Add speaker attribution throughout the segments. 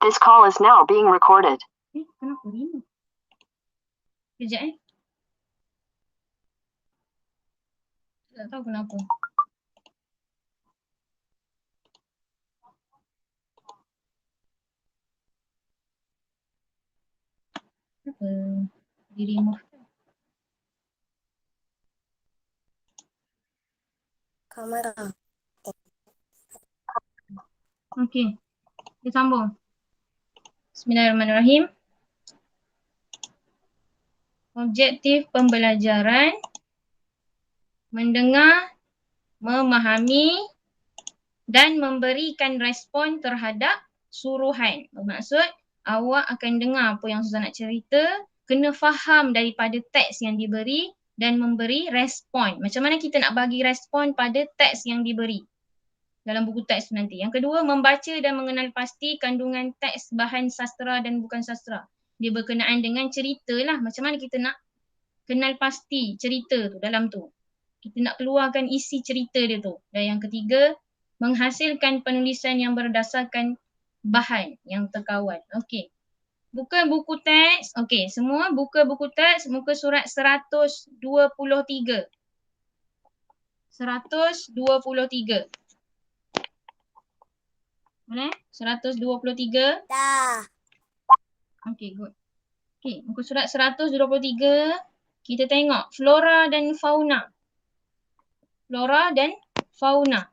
Speaker 1: This call is now being recorded.
Speaker 2: Kenapa ini? Kejap Tak tahu kenapa. Kenapa? Di remove.
Speaker 3: Kamera.
Speaker 2: Okey. Kita sambung. Bismillahirrahmanirrahim. Objektif pembelajaran mendengar, memahami dan memberikan respon terhadap suruhan. Bermaksud awak akan dengar apa yang Ustazah nak cerita, kena faham daripada teks yang diberi dan memberi respon. Macam mana kita nak bagi respon pada teks yang diberi dalam buku teks tu nanti. Yang kedua, membaca dan mengenal pasti kandungan teks bahan sastra dan bukan sastra. Dia berkenaan dengan cerita lah. Macam mana kita nak kenal pasti cerita tu dalam tu. Kita nak keluarkan isi cerita dia tu. Dan yang ketiga, menghasilkan penulisan yang berdasarkan bahan yang terkawal. Okey. Buka buku teks. Okey, semua buka buku teks muka surat 123. 123. Boleh? 123.
Speaker 3: Dah.
Speaker 2: Okey, good. Okey, muka surat 123. Kita tengok flora dan fauna. Flora dan fauna.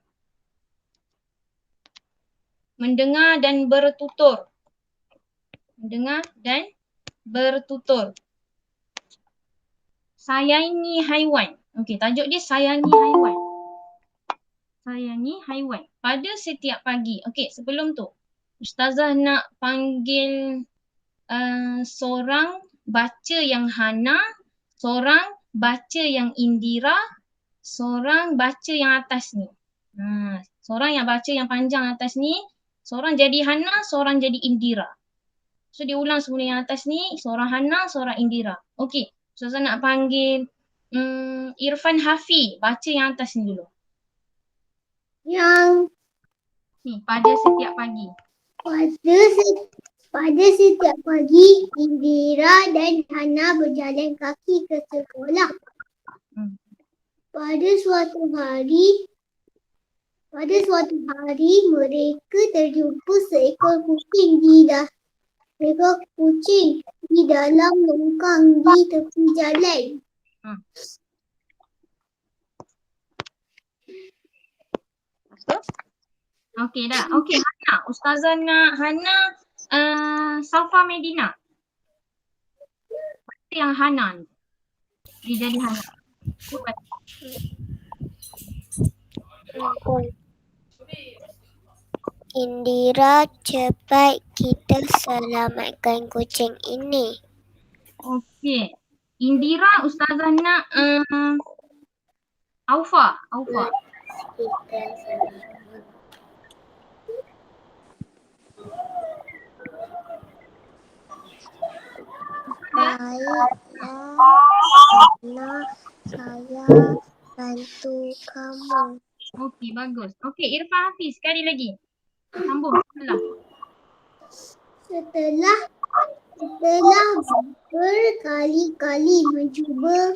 Speaker 2: Mendengar dan bertutur. Mendengar dan bertutur. Sayangi haiwan. Okey, tajuk dia sayangi haiwan. Sayangi haiwan. Pada setiap pagi. Okey, sebelum tu. Ustazah nak panggil seorang baca yang Hana, seorang baca yang Indira, seorang baca yang atas ni. Seorang yang baca yang panjang atas ni, seorang jadi Hana, seorang jadi Indira. So dia ulang semula yang atas ni, seorang Hana, seorang Indira. Okey, Ustazah nak panggil Irfan Hafi, baca yang atas ni dulu.
Speaker 3: Yang
Speaker 2: Ni, pada setiap pagi.
Speaker 3: pada setiap pagi, Indira dan Hana berjalan kaki ke sekolah. Pada suatu hari mereka terjumpa seekor kucing di dalam longkang di tepi jalan.
Speaker 2: Okey dah. Okey Hana. Ustazah nak Hana Safa Medina. Yang Hana ni. Dia jadi Hana.
Speaker 3: Indira, cepat kita selamatkan kucing ini.
Speaker 2: Okey. Indira Ustazah nak Aufa.
Speaker 3: Kita selamatkan. Baiklah, saya bantu kamu.
Speaker 2: Okey, bagus. Okey, Irfan Hafiz sekali lagi. Sambung.
Speaker 3: Setelah berkali-kali mencuba,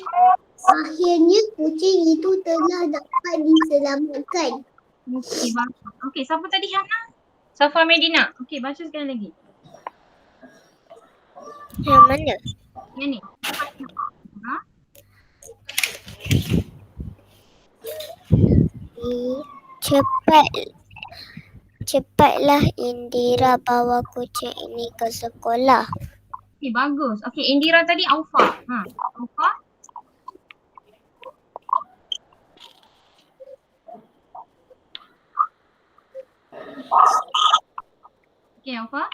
Speaker 3: akhirnya kucing itu telah dapat diselamatkan.
Speaker 2: Okey, bagus. Okey, siapa tadi Hana? Safa Medina. Okey, baca sekali lagi.
Speaker 3: Yang mana?
Speaker 2: Yang ni.
Speaker 3: Cepatlah Indira bawa kucing ini ke sekolah.
Speaker 2: Okey, bagus. Okey, Indira tadi Aufa. Aufa. Okey, Aufa.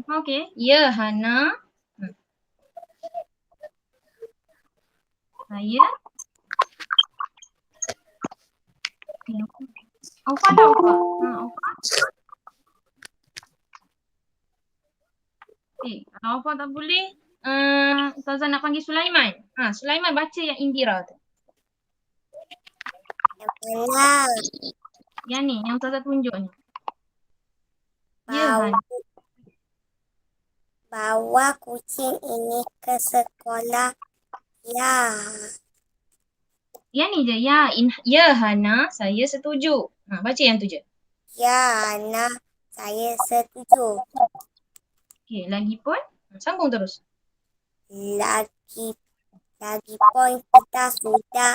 Speaker 2: Aufa okey. Ya, Hana. Saya. Aufa dah Aufa. Aufa. Okey, kalau Aufa tak boleh, Ustazah nak panggil Sulaiman. Sulaiman baca yang Indira tu. Yang ni, yang Ustazah tunjuk ni. Ya, Han.
Speaker 4: Bawa kucing ini ke sekolah. Ya.
Speaker 2: Yang ni je. Ya, Hana, saya setuju. Baca yang tu je.
Speaker 4: Ya, Hana, saya setuju.
Speaker 2: Okey, lagi pun. Sambung terus.
Speaker 4: Lagi poin kita sudah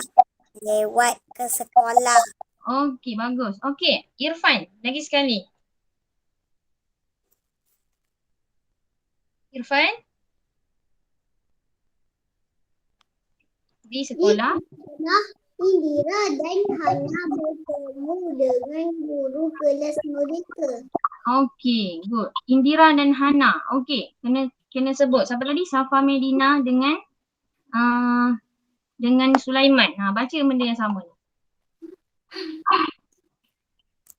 Speaker 4: lewat ke sekolah.
Speaker 2: Okey, bagus. Okey, Irfan, lagi sekali. Irfan? Di sekolah.
Speaker 3: Indira dan Hana bertemu dengan guru kelas mereka.
Speaker 2: Okey, good. Indira dan Hana. Okey, kena sebut. Siapa tadi? Safa Medina dengan Sulaiman. Baca benda yang sama ni.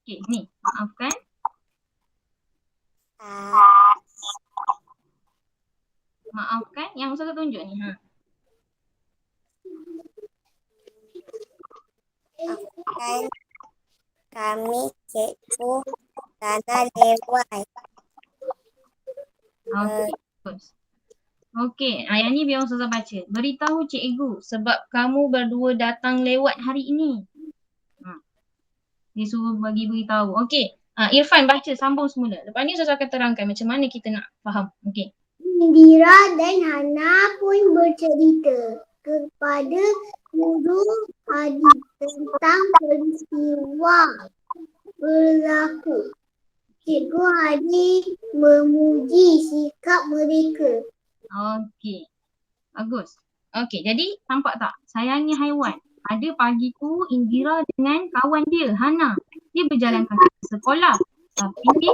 Speaker 2: Okey, ni. Maafkan. Maafkan. Yang Ustazah tunjuk ni.
Speaker 4: Maafkan kami, cikgu, kerana lewat.
Speaker 2: Okey, bagus. Okey, yang ni biar Ustazah baca. Beritahu cikgu sebab kamu berdua datang lewat hari ini. Dia suruh beritahu. Okey, Irfan baca sambung semula. Lepas ni Ustazah akan terangkan macam mana kita nak faham. Okey.
Speaker 3: Indira dan Hana pun bercerita kepada guru Hadi tentang peristiwa berlaku. Cikgu Hadi memuji sikap mereka.
Speaker 2: Okey. Bagus. Okey, jadi nampak tak? Sayangi haiwan. Pada pagiku Indira dengan kawan dia, Hana. Dia berjalan kaki ke sekolah. Tapi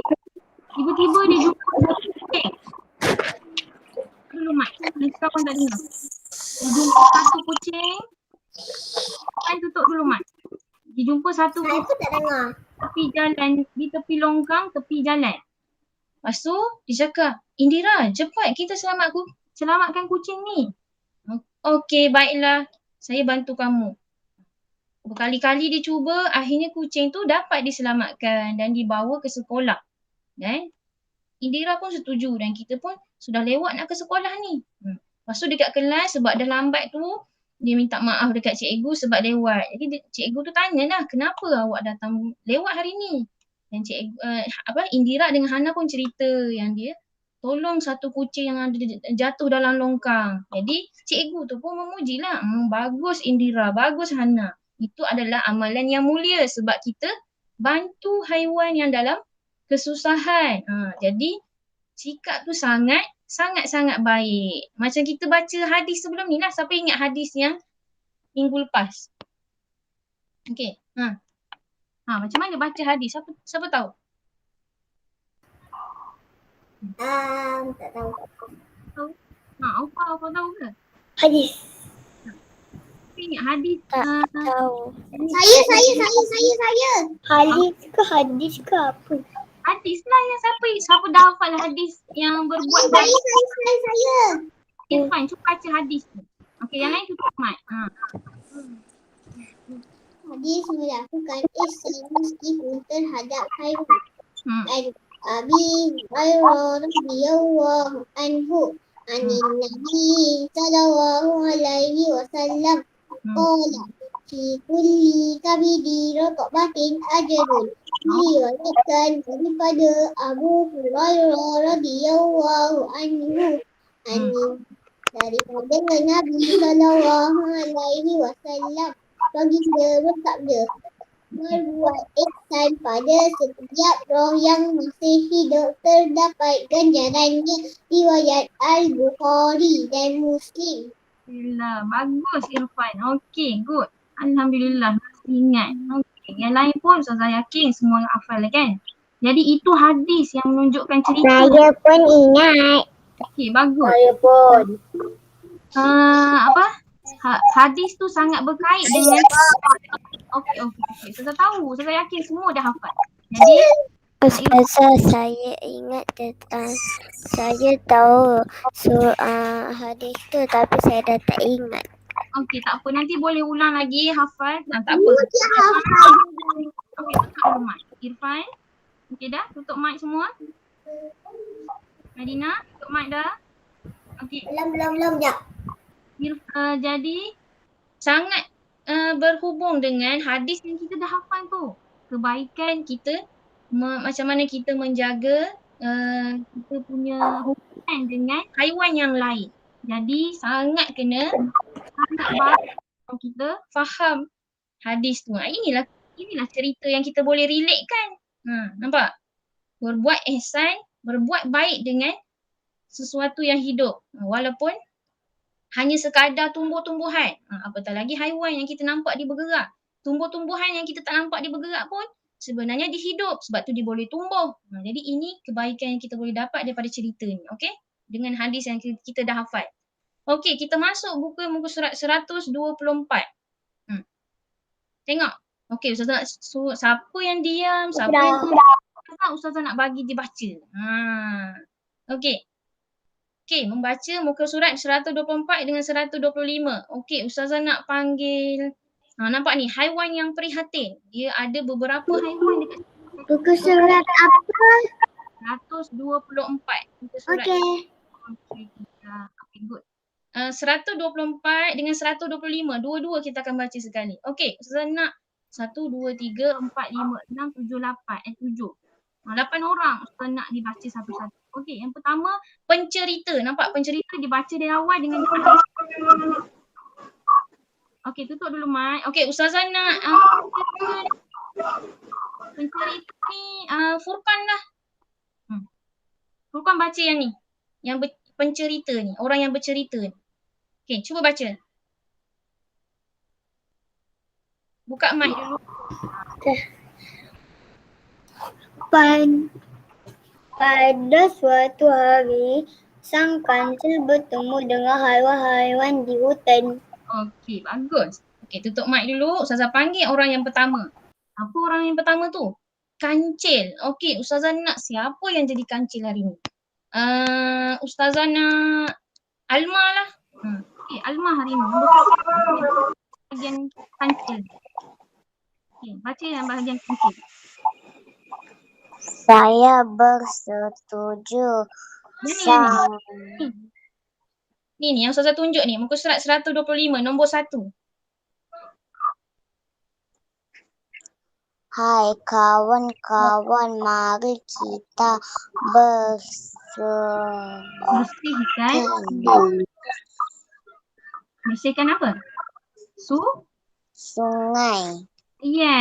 Speaker 2: tiba-tiba dia jumpa kucing. Dulu Mat, ni kawan tak dengar. Dia jumpa satu kucing. Kan tutup dulu Mat. Dia jumpa satu kucing
Speaker 3: Tak dengar.
Speaker 2: tepi jalan, di tepi longkang, tepi jalan. Lepas tu dia cakap, Indira cepat kita selamatkan kucing ni. Okey, baiklah. Saya bantu kamu. Berkali-kali dia cuba, akhirnya kucing tu dapat diselamatkan dan dibawa ke sekolah. Dan Indira pun setuju dan kita pun sudah lewat nak ke sekolah ni. Lepas tu dekat kelas sebab dah lambat tu, dia minta maaf dekat cikgu sebab lewat. Jadi cikgu tu tanyalah, kenapa awak datang lewat hari ni? Dan Indira dengan Hana pun cerita yang dia tolong satu kucing yang ada jatuh dalam longkang. Jadi cikgu tu pun memujilah. Bagus Indira, bagus Hana. Itu adalah amalan yang mulia sebab kita bantu haiwan yang dalam kesusahan. Jadi sikap tu sangat-sangat baik. Macam kita baca hadis sebelum ni lah. Siapa ingat hadis yang minggu lepas? Okey. Macam mana baca hadis? Siapa tahu?
Speaker 3: Tak tahu.
Speaker 2: Apa tahu ke?
Speaker 4: Hadis.
Speaker 2: Siapa ingat hadis?
Speaker 4: Tak tahu.
Speaker 3: Saya.
Speaker 4: Hadis ke apa?
Speaker 2: Hadis lah yang siapa dah hafal hadis yang berbuat baik.
Speaker 3: Saya.
Speaker 2: Irfan, cuba baca hadis tu. Okey, yang lain tutup mic.
Speaker 3: Hadis melakukan ihsan meskipun terhadap haiwan. Dan Abi Hurairah radhiyallahu anhu anin Nabi sallallahu alaihi wasallam qala fi kulli kabidi raqabatin ajrun. Diriwayatkan daripada Abu Hurairah radhiyallahu anhu daripada Nabi sallallahu alaihi wasallam baginda bersabda, berbuat ihsan pada setiap roh yang masih hidup terdapat ganjarannya. Riwayat Al-Bukhari dan Muslim.
Speaker 2: Alhamdulillah, bagus Irfan. Okey, good. Alhamdulillah, masih ingat. Okey, yang lain pun saya yakin semua hafal kan. Jadi itu hadis yang menunjukkan cerita.
Speaker 4: Saya pun ingat.
Speaker 2: Okey, bagus.
Speaker 4: Saya pun.
Speaker 2: Hadis tu sangat berkait dengan Okey. Saya tahu, saya yakin semua dah hafal. Jadi
Speaker 4: Ustazah, saya ingat tentang, saya tahu hadis tu tapi saya dah tak ingat.
Speaker 2: okey, tak apa. Nanti boleh ulang lagi hafal. Tak apa. Okey, tutup mic. Irfan. Okey dah? Tutup mic semua. Madina, tutup mic dah. Okey.
Speaker 3: Belum, Jap.
Speaker 2: Jadi sangat berhubung dengan hadis yang kita dah hafal tu. Kebaikan kita, macam mana kita menjaga kita punya hubungan dengan haiwan yang lain. Jadi sangat baik kita faham hadis tu. Inilah cerita yang kita boleh relate kan. Nampak? Berbuat ihsan, berbuat baik dengan sesuatu yang hidup. Walaupun hanya sekadar tumbuh-tumbuhan. Apatah lagi haiwan yang kita nampak dia bergerak. Tumbuh-tumbuhan yang kita tak nampak dia bergerak pun sebenarnya dia hidup sebab tu dia boleh tumbuh. Jadi ini kebaikan yang kita boleh dapat daripada cerita ni. Okey? Dengan hadis yang kita dah hafal. Okey, kita masuk muka surat 124. Tengok. Okey, Ustazah nak siapa yang diam, siapa yang Ustazah nak bagi dia baca. Okey. Okey, membaca muka surat 124 dengan 125. Okey, Ustazah nak panggil. Nampak ni, haiwan yang prihatin. Dia ada beberapa haiwan dekat
Speaker 3: Buku surat apa?
Speaker 2: 124. Muka surat.
Speaker 3: Okey.
Speaker 2: Okay, good. 124 dengan 125. Dua-dua kita akan baca sekali. Okey, Ustazah nak 1, 2, 3, 4, 5, 6, 7, 8. 7. 8 orang Ustazah nak dibaca satu-satu. Okey, yang pertama pencerita. Nampak pencerita dibaca dari awal dengan okey, tutup dulu mic. Okey, Ustazah nak pencerita ni Furqan lah. Furqan baca yang ni. Yang pencerita ni, orang yang bercerita ni. Okey, cuba baca. Buka mic dulu.
Speaker 3: Pada suatu hari, sang kancil bertemu dengan haiwan-haiwan di hutan.
Speaker 2: Okey, bagus. Okey, tutup mic dulu. Ustazah panggil orang yang pertama. Apa orang yang pertama tu? Kancil. Okey, Ustazah nak siapa yang jadi kancil hari ni? Ustazah nak Alma lah. Okey, Alma hari ni. Bahagian kancil. Okey, baca yang bahagian kancil.
Speaker 4: Saya bersetuju.
Speaker 2: Ni yang Ustazah tunjuk ni. Muka surat 125, nombor 1.
Speaker 4: Hai kawan-kawan, mari kita
Speaker 2: Bersihkan apa?
Speaker 4: Sungai.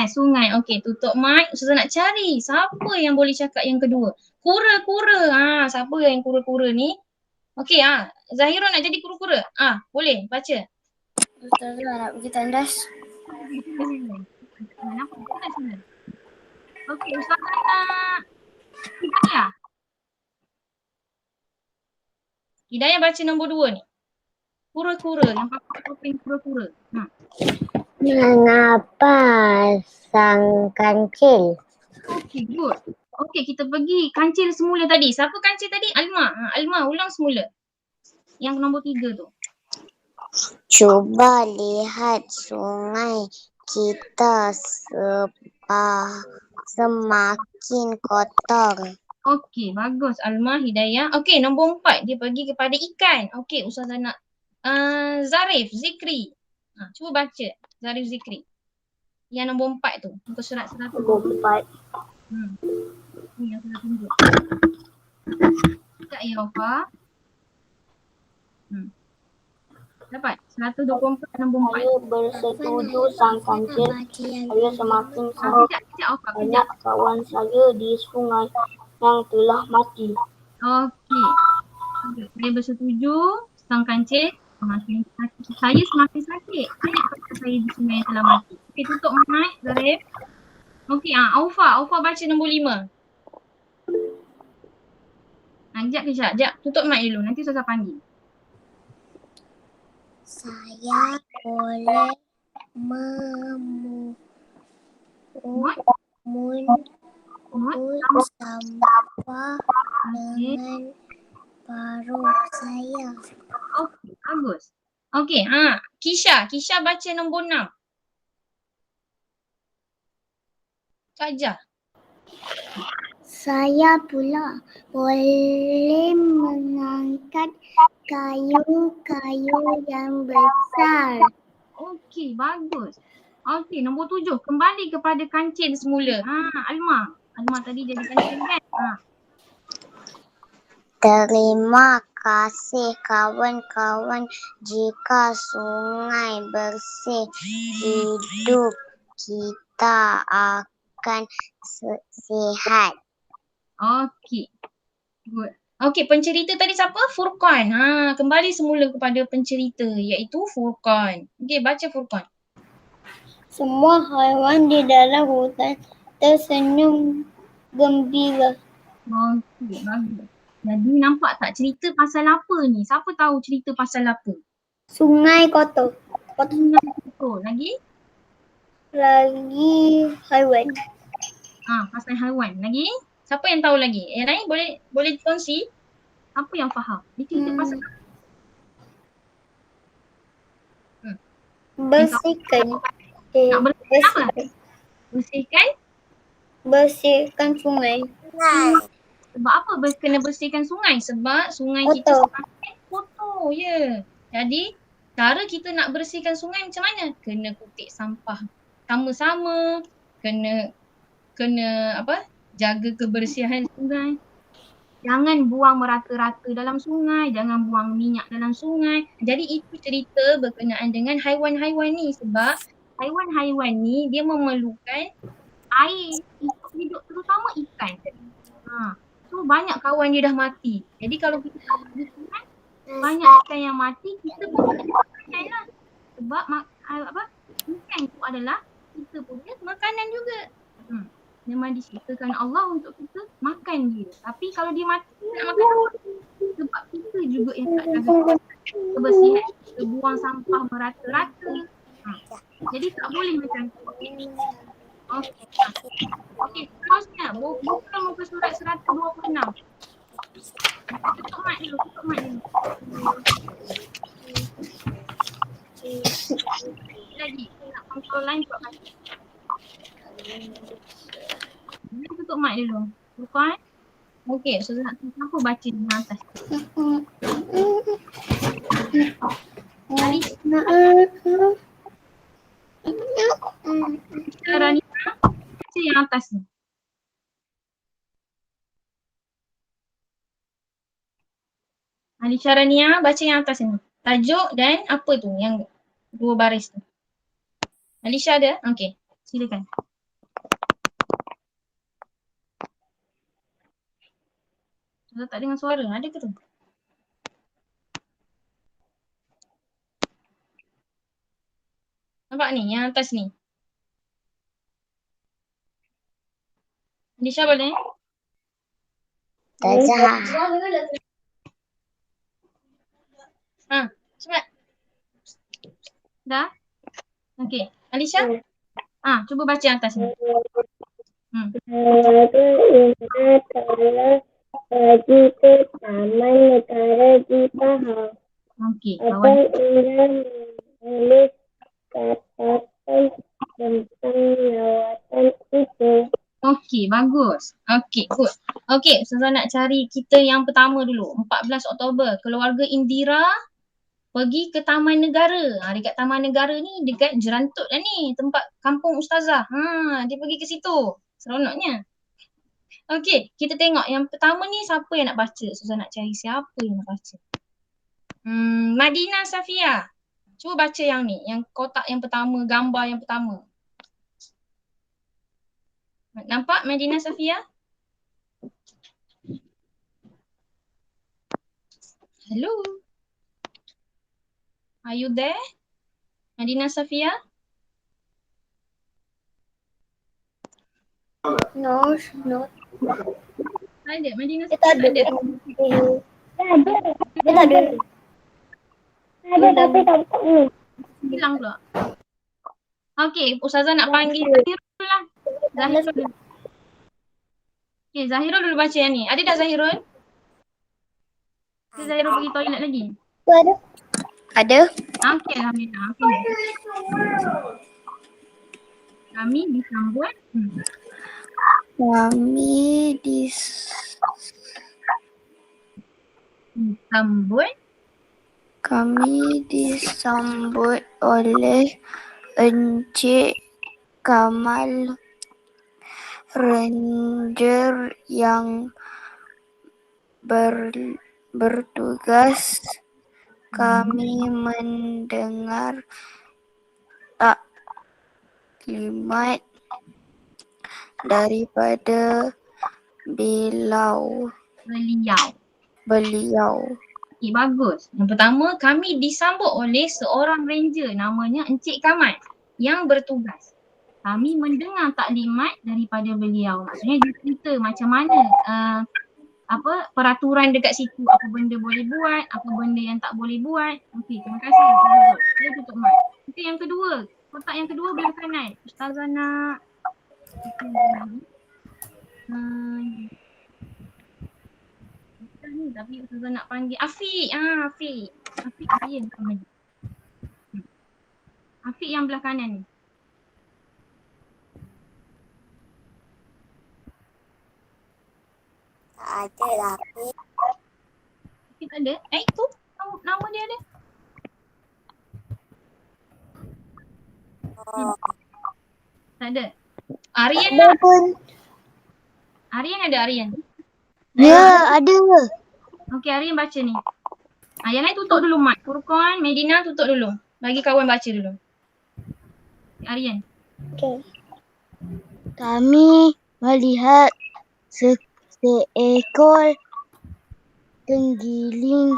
Speaker 2: Sungai. Okey, tutup mic. Ustazah nak cari siapa yang boleh cakap yang kedua. Kura-kura. Siapa yang kura-kura ni? Okey, Zahira nak jadi kura-kura. Boleh baca.
Speaker 3: Ustazah nak pergi tandas.
Speaker 2: Okey, Ustazah nak Hidayah. Hidayah baca nombor 2 ni. Kura-kura, yang pakai topeng kura-kura.
Speaker 4: Mengapa sang kancil?
Speaker 2: Okey, good. Okey, kita pergi kancil semula tadi. Siapa kancil tadi? Alma. Alma, ulang semula. Yang nombor 3 tu.
Speaker 4: Cuba lihat sungai kita semakin kotor.
Speaker 2: Okey, bagus Alma, Hidayah. Okey, nombor 4. Dia pergi kepada ikan. Okey, Ustazah nak Zarif, Zikri. Cuba baca Zarif, Zikri. Yang nombor 4 tu. Muka surat 124. Ni yang saya tunjuk. Tak ya, Wafa. Dapat 124 nombor 4.
Speaker 3: Saya bersetuju sang kancil. Saya semakin banyak kawan saya di sungai yang telah mati.
Speaker 2: Okey. Saya bersetuju sang kancil. Saya semakin sakit. Banyak kawan saya di sungai yang telah mati. Okey, tutup mic, Zarif. Okey, Aufa baca nombor 5. Sekejap. Tutup mic dulu. Nanti Ustazah panggil.
Speaker 4: Saya boleh memungut sampah dengan paruh saya.
Speaker 2: Okey, bagus. Okey, Kisha baca nombor 6. Saja.
Speaker 4: Saya pula boleh mengangkat kayu-kayu yang besar.
Speaker 2: Okey, bagus. Okey, nombor 7. Kembali kepada kancil semula. Alma. Alma tadi jadi kancil kan?
Speaker 4: Terima kasih kawan-kawan. Jika sungai bersih, hidup kita akan sihat.
Speaker 2: Okey. Good. Okey, pencerita tadi siapa? Furqan. Kembali semula kepada pencerita iaitu Furqan. Okey, baca Furqan.
Speaker 3: Semua haiwan di dalam hutan tersenyum gembira.
Speaker 2: Okey, bagus. Jadi nampak tak cerita pasal apa ni? Siapa tahu cerita pasal apa?
Speaker 3: Sungai kotor.
Speaker 2: Betul. Lagi?
Speaker 3: Lagi haiwan.
Speaker 2: Pasal haiwan. Lagi? Siapa yang tahu lagi? Yang lain boleh kongsi? Apa yang faham? Dia cerita pasal apa?
Speaker 3: Bersihkan.
Speaker 2: Nak bersihkan apa?
Speaker 3: Bersihkan sungai.
Speaker 2: Sebab apa kena bersihkan sungai? Sebab sungai kita semakin kotor. Ya. Jadi cara kita nak bersihkan sungai macam mana? Kena kutip sampah sama-sama. Kena jaga kebersihan sungai. Jangan buang merata-rata dalam sungai. Jangan buang minyak dalam sungai. Jadi itu cerita berkenaan dengan haiwan-haiwan ni. Sebab haiwan-haiwan ni dia memerlukan air untuk hidup, terutama ikan. So banyak kawan dia dah mati. Jadi kalau kita tak ada sungai, banyak ikan yang mati, kita pun tak makan lah. Sebab ikan itu adalah kita punya makanan juga. Memang diciptakan Allah untuk kita makan dia. Tapi kalau dia mati, kita nak makan apa? Sebab kita juga yang tak jaga kebersihan. Kita buang sampah merata-rata. Jadi tak boleh macam tu. Okey, seterusnya. Buka muka surat 126. Tutup mic dulu. Lagi, nak kontrol line buat baca. Tutup mic dulu. Bukan? Okey, so nak siapa baca di atas? Rania, baca yang atas ni. Alisha Rania, baca yang atas ni. Tajuk dan apa tu yang dua baris tu. Alisha ada? Okey, silakan. Saya tak dengar suara. Ada ke tu? Nampak ni, yang atas ni. Alisha boleh? Cepat. Dah? Okey. Alisha? Cuba baca yang atas ni.
Speaker 3: Pergi ke taman negara di Pahang.
Speaker 2: Okey, kawan.
Speaker 3: Menulis katakan tentang lawatan itu.
Speaker 2: Okey, bagus. Okey, good. Okey, Ustazah nak cari kita yang pertama dulu. 14 Oktober, keluarga Indira pergi ke Taman Negara. Dekat Taman Negara ni, dekat Jerantut lah ni, tempat kampung Ustazah. Dia pergi ke situ. Seronoknya. Okey, kita tengok yang pertama ni siapa yang nak baca? Ustazah nak cari siapa yang nak baca. Madina Safia. Cuba baca yang ni, yang kotak yang pertama, gambar yang pertama. Nampak Madina Safia? Hello? Are you there? Madina Safia?
Speaker 3: No.
Speaker 2: Tak ada. Madina
Speaker 3: Dia
Speaker 2: Safia
Speaker 3: tak ada.
Speaker 2: tak ada.
Speaker 3: Dia tak ada. Ada tapi tak tahu.
Speaker 2: Hilang pula. Okey, Ustazah nak panggil Zahirul lah. Zahirul dulu. Okay, Zahirul dulu baca yang ni. Ada dah Zahirul? Zahirul pergi toilet lagi?
Speaker 3: Ada. Ada.
Speaker 2: Okey, Alhamdulillah. Okay. Kami disambut.
Speaker 4: Kami disambut oleh Encik Kamal, ranger yang bertugas. Kami mendengar taklimat daripada beliau.
Speaker 2: Okey, bagus. Yang pertama, kami disambut oleh seorang ranger namanya Encik Kamal yang bertugas. Kami mendengar taklimat daripada beliau. Maksudnya dia cerita macam mana peraturan dekat situ, apa benda boleh buat, apa benda yang tak boleh buat. Okey, terima kasih. Dia tutup mic. Okey, yang kedua. Kotak yang kedua belah kanan. Ustazah nak ni, tapi Ustazah nak panggil Afiq. Afiq. Afiq Aryan bukan Haji. Afiq yang belah kanan ni.
Speaker 4: Tak ada lah.
Speaker 2: Afiq tak ada? Tu nama dia ada. Tak ada. Aryan nak. Aryan ada Aryan.
Speaker 4: Ya, ada.
Speaker 2: Okey, Aryan baca ni. Yang lain tutup dulu mic. Furqan, Medina tutup dulu. Bagi kawan baca dulu. Aryan.
Speaker 4: Okay. Kami melihat seekor tenggiling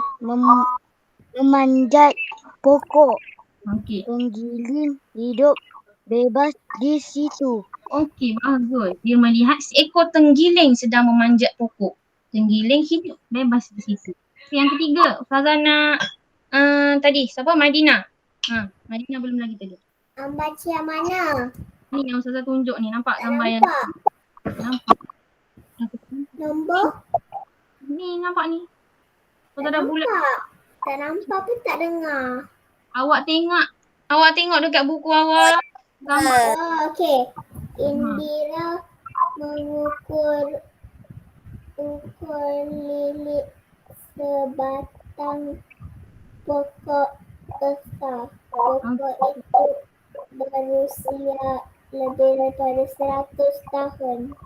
Speaker 4: memanjat pokok.
Speaker 2: Okey.
Speaker 4: Tenggiling hidup bebas di situ.
Speaker 2: Okey, bagus. Dia melihat seekor tenggiling sedang memanjat pokok. Tenggiling hidup bebas di situ. Yang ketiga, Ustazah nak tadi siapa? Madina. Madina belum lagi tadi.
Speaker 3: Baca yang mana?
Speaker 2: Ni yang Ustazah tunjuk ni. Nampak gambar yang nampak.
Speaker 3: Nombor?
Speaker 2: Ni nampak ni. Ustazah dah bulat.
Speaker 3: Tak nampak pun tak dengar.
Speaker 2: Awak tengok dekat buku awak. Gambar.
Speaker 3: Okey. Indira mengukur lilit sebatang pokok besar. Pokok itu berusia lebih daripada 100 tahun.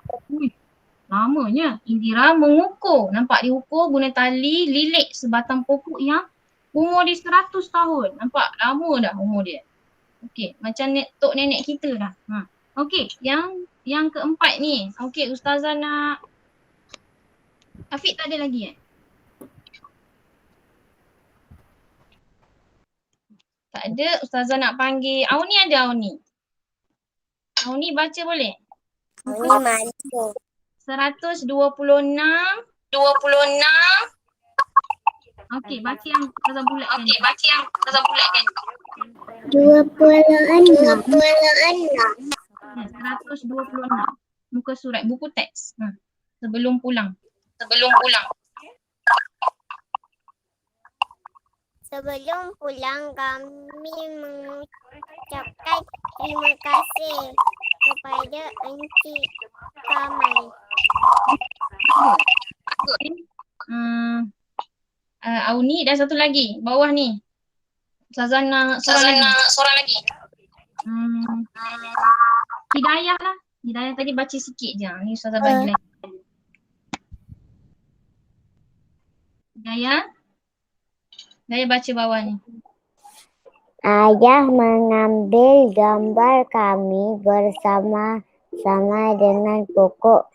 Speaker 2: Lamanya. Indira mengukur. Nampak dia ukur guna tali lilit sebatang pokok yang umur dia 100 tahun. Nampak? Lama dah umur dia. Okey. Macam tok nenek kita dah. Okey. Yang keempat ni. Okey. Ustazah nak. Afiq tak ada lagi Tak ada. Ustazah nak panggil. Auni ada Auni? Auni baca boleh?
Speaker 4: Auni mana?
Speaker 2: 126. Okey, baca yang Ustazah bulatkan.
Speaker 4: 26.
Speaker 2: 126. Muka surat, buku teks. Sebelum pulang.
Speaker 4: Sebelum pulang kami mengucapkan terima kasih kepada Encik Kamal.
Speaker 2: Auni dan satu lagi bawah ni. Ustazah nak seorang lagi. Hidayah lah. Hidayah tadi baca sikit je. Ni Ustazah bagi lagi. Hidayah baca bawah ni.
Speaker 4: Ayah mengambil gambar kami bersama-sama dengan pokok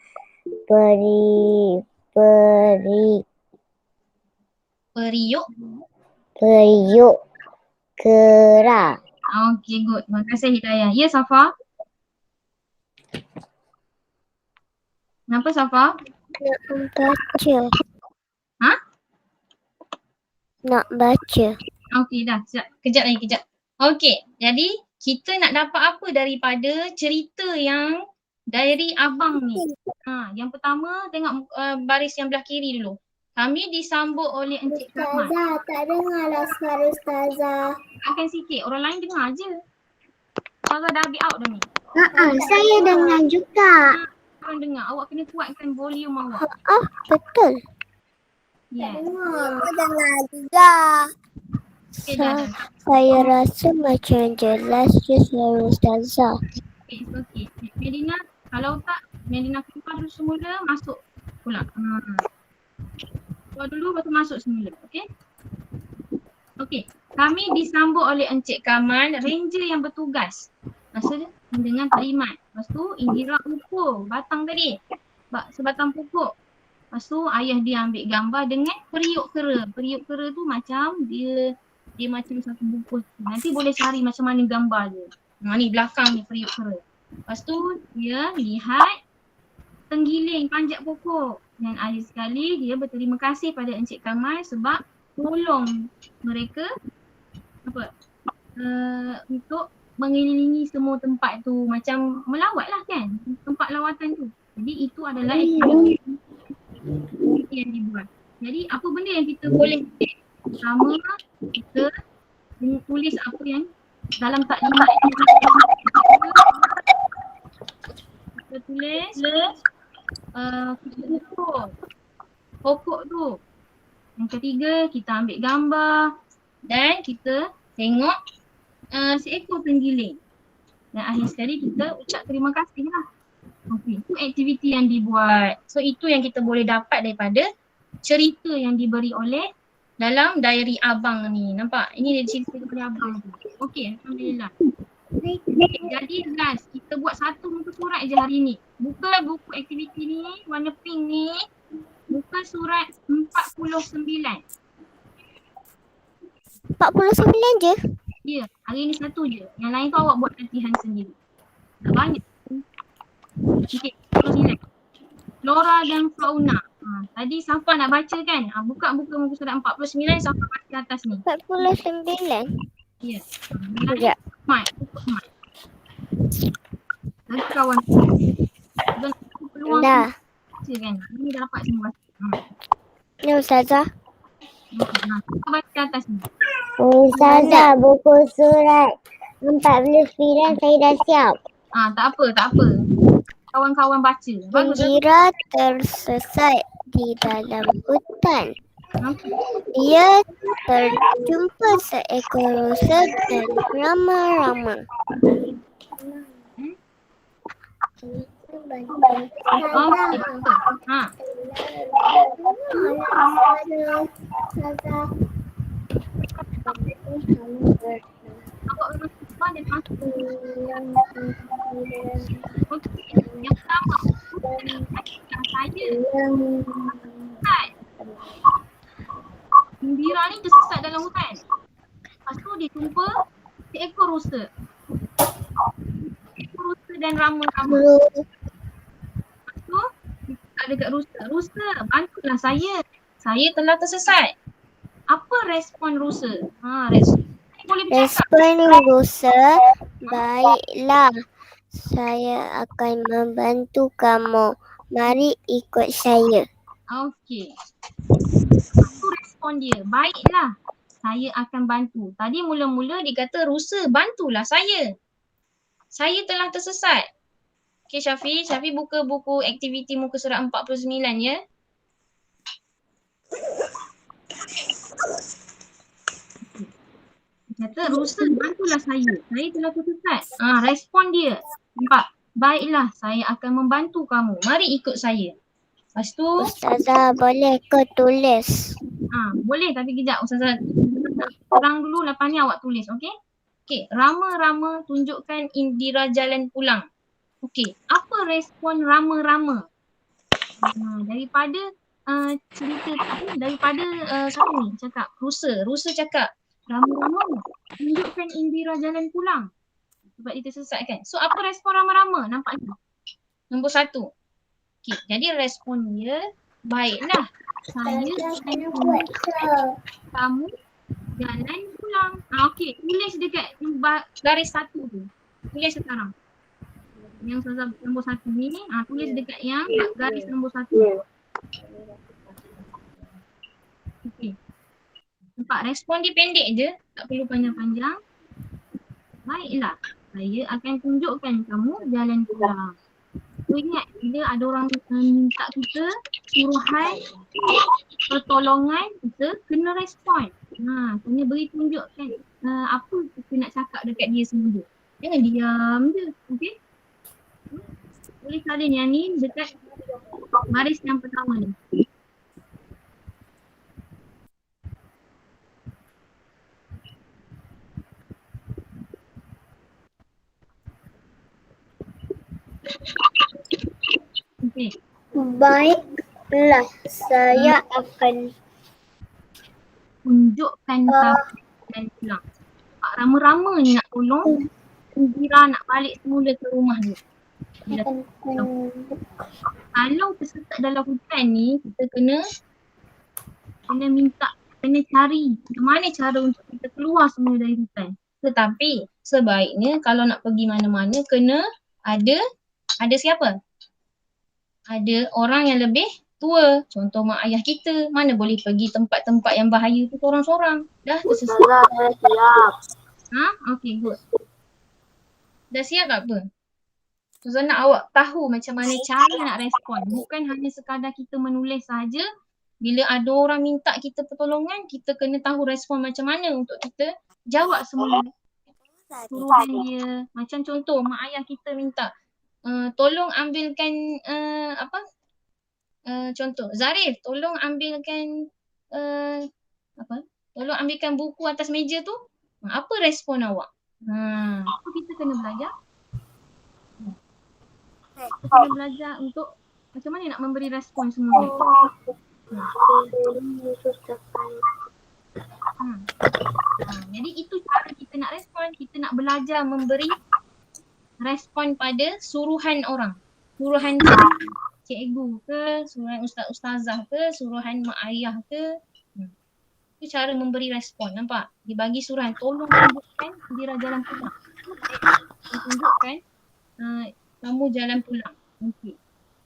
Speaker 4: periuk kera.
Speaker 2: Okey, good. Terima kasih Hidayah. Ya, Safa? Kenapa Safa?
Speaker 4: Nak baca. Nak baca.
Speaker 2: Okey dah. Kejap lagi. Okey. Jadi kita nak dapat apa daripada cerita yang diary abang ni? Yang pertama tengok baris yang belah kiri dulu. Kami disambut oleh Encik Kamal.
Speaker 3: Ustazah, tak dengarlah suara Ustazah.
Speaker 2: Akan sikit. Orang lain dengar je. Ustazah dah habis out dah ni.
Speaker 3: Saya dengar juga.
Speaker 2: korang dengar. Awak kena kuatkan volume awak.
Speaker 4: Betul.
Speaker 2: Yes.
Speaker 3: Aku dengar juga.
Speaker 2: Okay, dah.
Speaker 4: Saya rasa macam jelas je suara Ustazah.
Speaker 2: Okay, it's okay. Medina, kalau tak, Medina keluar dulu semula, masuk pula. Keluar dulu, lepas tu masuk semula. Okay? Okay. Kami disambut oleh Encik Kamal, ranger yang bertugas. Masa dengan taklimat. Lepas tu, Indira ukur batang tadi. Sebatang pokok. Lepas tu, ayah dia ambil gambar dengan periuk kera. Periuk kera tu macam dia macam satu buku. Nanti boleh cari macam mana gambar dia. Ni belakang ni periuk kera. Lepas tu, dia lihat tenggiling panjat pokok. Dan akhir sekali, dia berterima kasih pada Encik Kamal sebab tolong mereka untuk mengelilingi semua tempat tu, macam melawat lah kan, tempat lawatan tu. Jadi itu adalah aktiviti yang dibuat. Jadi apa benda yang kita boleh buat? Pertama, kita tulis apa yang dalam taklimat kita tulis kita ukur pokok tu. Yang ketiga, kita ambil gambar dan kita tengok seekor tenggiling. Dan akhir sekali kita ucap terima kasih lah. Okey, itu aktiviti yang dibuat. So itu yang kita boleh dapat daripada cerita yang diberi oleh dalam diary abang ni. Nampak? Ini dia cerita daripada abang tu. Okey, Alhamdulillah. Jadi guys, kita buat satu muka surat je hari ni. Buka buku aktiviti ni, warna pink ni. Buka surat 49.
Speaker 4: 49 je?
Speaker 2: Ya, hari ni satu je. Yang lain tu awak buat latihan sendiri. Tak banyak. Okey, 49. Flora dan fauna. Tadi Safa nak baca kan? Buka muka surat 49, Safa baca atas ni.
Speaker 4: 49?
Speaker 2: Ya.
Speaker 4: Sekejap.
Speaker 2: Mat. Lagi kawan.
Speaker 4: Dah.
Speaker 2: Baca kan? Ini dah dapat semua.
Speaker 4: Ni Ustazah.
Speaker 2: Safa baca atas ni.
Speaker 4: Ustazah, buku surat 49 saya dah siap.
Speaker 2: Tak apa. Kawan-kawan baca. Bagus.
Speaker 4: Indira tersesat di dalam hutan.
Speaker 2: Okay.
Speaker 4: Dia terjumpa seekor rusa dan rama-rama.
Speaker 2: Awak memang semua dan masuk. Yang pertama, yang saya Indira ni tersesat dalam hutan. Lepas tu dia jumpa seekor rusa. Seekor rusa dan rama-rama. Lepas tu dia cakap dekat rusa, "Rusa, bantulah saya. Saya telah tersesat." Apa respon rusa? Boleh bercakap.
Speaker 4: Respon rusa, baiklah. Saya akan membantu kamu. Mari ikut saya.
Speaker 2: Okey. Itu respon dia. Baiklah. Saya akan bantu. Tadi mula-mula dia kata rusa, bantulah saya. Saya telah tersesat. Okey Syafi buka buku aktiviti muka surat 49 ya. Dia kata rusa, bantulah saya. Saya telah tersesat. Respon dia. Nampak? Baiklah, saya akan membantu kamu. Mari ikut saya. Lepas tu
Speaker 4: Ustazah, boleh ke tulis?
Speaker 2: Boleh tapi kejap Ustazah terang dulu, lepas ni awak tulis, okey? Okey, rama-rama tunjukkan Indira jalan pulang. Okey, apa respon rama-rama? Daripada cerita daripada siapa ni cakap? Rusa cakap, rama-rama tunjukkan Indira jalan pulang. Sebab dia tersesat kan. So apa respon rama-rama? Nampak ni? Nombor 1. Okey, jadi respon dia, baiklah, saya akan tunjukkan kamu jalan pulang. Okey, tulis dekat garis 1 tu. Tulis sekarang. Yang nombor 1 ni, tulis dekat yang garis nombor 1. Okey. Nampak respon dia pendek je, tak perlu panjang-panjang. Baiklah, saya akan tunjukkan kamu jalan pulang. So ingat, bila ada orang minta kita suruhan pertolongan, kita kena respon. Kena beri tunjukkan apa kita nak cakap dekat dia semua. Jangan diam je, okey? Boleh salin yang ni dekat baris yang pertama ni. Okey.
Speaker 3: Baiklah, saya akan
Speaker 2: Tunjukkan dan pulang. Rama-rama ni nak tolong. Indira nak balik semula ke rumah dia. Kalau tersesat dalam hutan ni, kita kena minta, kena cari macam mana cara untuk kita keluar semula dari hutan. Tetapi sebaiknya kalau nak pergi mana-mana kena ada siapa? Ada orang yang lebih tua. Contoh mak ayah kita. Mana boleh pergi tempat-tempat yang bahaya tu sorang-sorang. Dah tersesat.
Speaker 3: saya siap.
Speaker 2: Okay, good. Dah siap tak apa? Ustazah nak awak tahu macam mana cara nak respon. Bukan hanya sekadar kita menulis saja. Bila ada orang minta kita pertolongan, kita kena tahu respon macam mana untuk kita jawab semua suruhan dia. Macam contoh mak ayah kita minta, tolong ambilkan contoh Zarif, tolong ambilkan tolong ambilkan buku atas meja tu. Apa respon awak? Itu kita kena belajar. Kita kena belajar untuk macam mana nak memberi respon semua ni. Jadi itu cara kita nak respon. Kita nak belajar memberi respon pada suruhan orang. Suruhan cikgu ke, suruhan ustaz-ustazah ke, suruhan mak ayah ke. Itu cara memberi respon. Nampak? Dibagi suruhan. Tolong tunjukkan Indira jalan pulang. Tunjukkan kamu jalan pulang.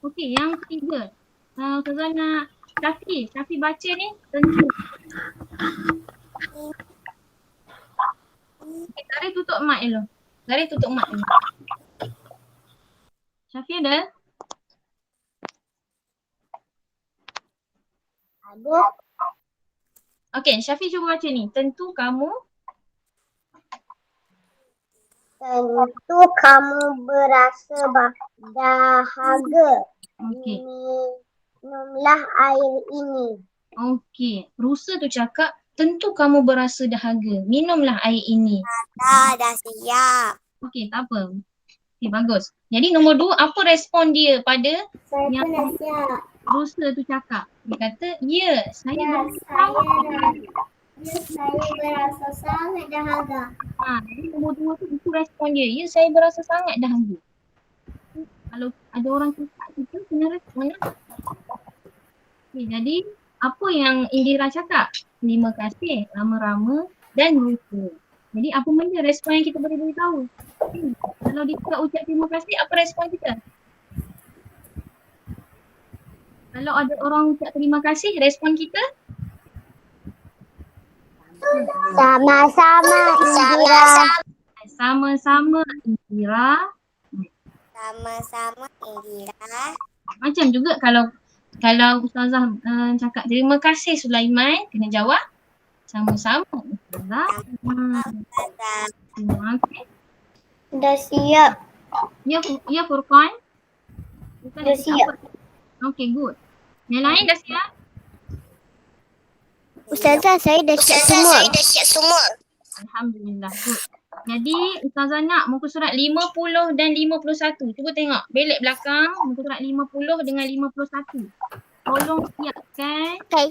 Speaker 2: Okey, yang ketiga. Ustazah nak Syafi baca ni tentu. Zari tutup mic dulu. Syafi ada?
Speaker 3: Ada.
Speaker 2: Okey, Syafi cuba baca ni. Tentu kamu
Speaker 3: berasa dahaga.
Speaker 2: Okey.
Speaker 3: Minumlah air ini.
Speaker 2: Okey. Rusa tu cakap tentu kamu berasa dahaga. Minumlah air ini.
Speaker 3: Dah siap.
Speaker 2: Okey, tak apa. Okey, bagus. Jadi nombor 2, apa respon dia pada
Speaker 3: Saya
Speaker 2: yang
Speaker 3: pun dah siap.
Speaker 2: Rusa tu cakap? Dia kata, ya, saya
Speaker 3: berasa sangat dahaga.
Speaker 2: Jadi nombor 2 tu itu respon dia. Ya, saya berasa sangat dahaga. Kalau ada orang cakap kita kena respon. Okay, jadi apa yang Indira cakap? Terima kasih, rama-rama dan rusa. Jadi apa benda respon yang kita boleh beritahu? Kalau dia tak ucap terima kasih, apa respon kita? Kalau ada orang ucap terima kasih, respon kita?
Speaker 3: Sama-sama Indira.
Speaker 2: Sama-sama Indira.
Speaker 3: Sama-sama Indira.
Speaker 2: Macam juga kalau Ustazah cakap terima kasih Sulaiman, kena jawab sama-sama Ustazah. Terima kasih.
Speaker 3: Dah siap.
Speaker 2: Ya Furqan?
Speaker 3: Dah siap.
Speaker 2: Okay, good. Yang lain dah siap?
Speaker 4: Ustazah, saya dah siap semua.
Speaker 2: Alhamdulillah, good. Jadi Ustazah nak muka surat 50 dan 51. Cuba tengok belek belakang muka surat 50 dengan 51. Tolong siapkan.
Speaker 4: Okay.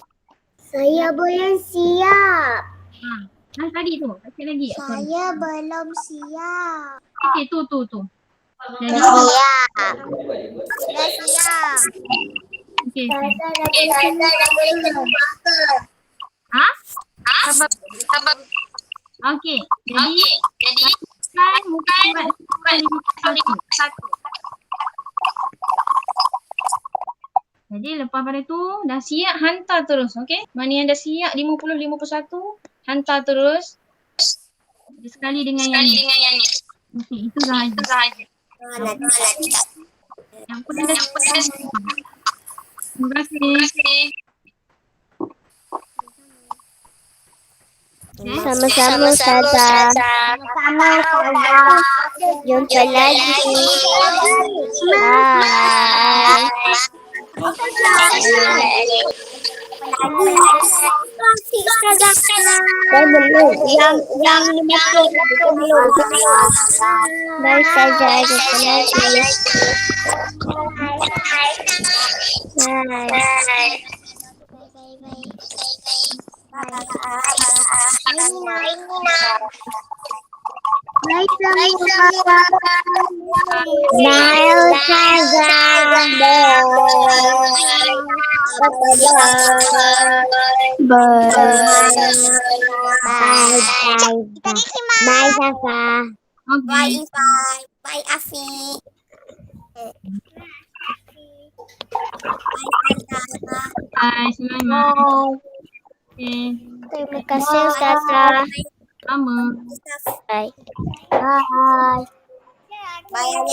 Speaker 3: Saya belum siap.
Speaker 2: Nah tadi tu, baca lagi.
Speaker 3: Saya belum siap.
Speaker 2: Okey, tu. Jadi,
Speaker 3: Siap. Dah siap.
Speaker 2: okey.
Speaker 3: Saya dah boleh keluar.
Speaker 2: Sabar. Okey. Jadi kan muka surat 51. Jadi lepas pada tu dah siap, hantar terus, okey? Mana yang dah siap 50 51 hantar terus. Sekali dengan yang ni. Okey, itu sahaja. Yang pedas. Terima kasih.
Speaker 4: Sama-sama Ustazah.
Speaker 3: Sama Ustazah.
Speaker 4: Jumpa lagi. Bye.
Speaker 3: Saya belum. Yang 50 itu belum.
Speaker 4: Bye Ustazah. Jumpa lagi. Bye. Bye Ustazah. Bye. Bye Safa.
Speaker 2: Okay.
Speaker 3: Bye Afi.
Speaker 2: Bye, selamat. Okay.
Speaker 4: Terima kasih Ustazah.
Speaker 2: Sama.
Speaker 4: Bye.
Speaker 3: Bye. Bye.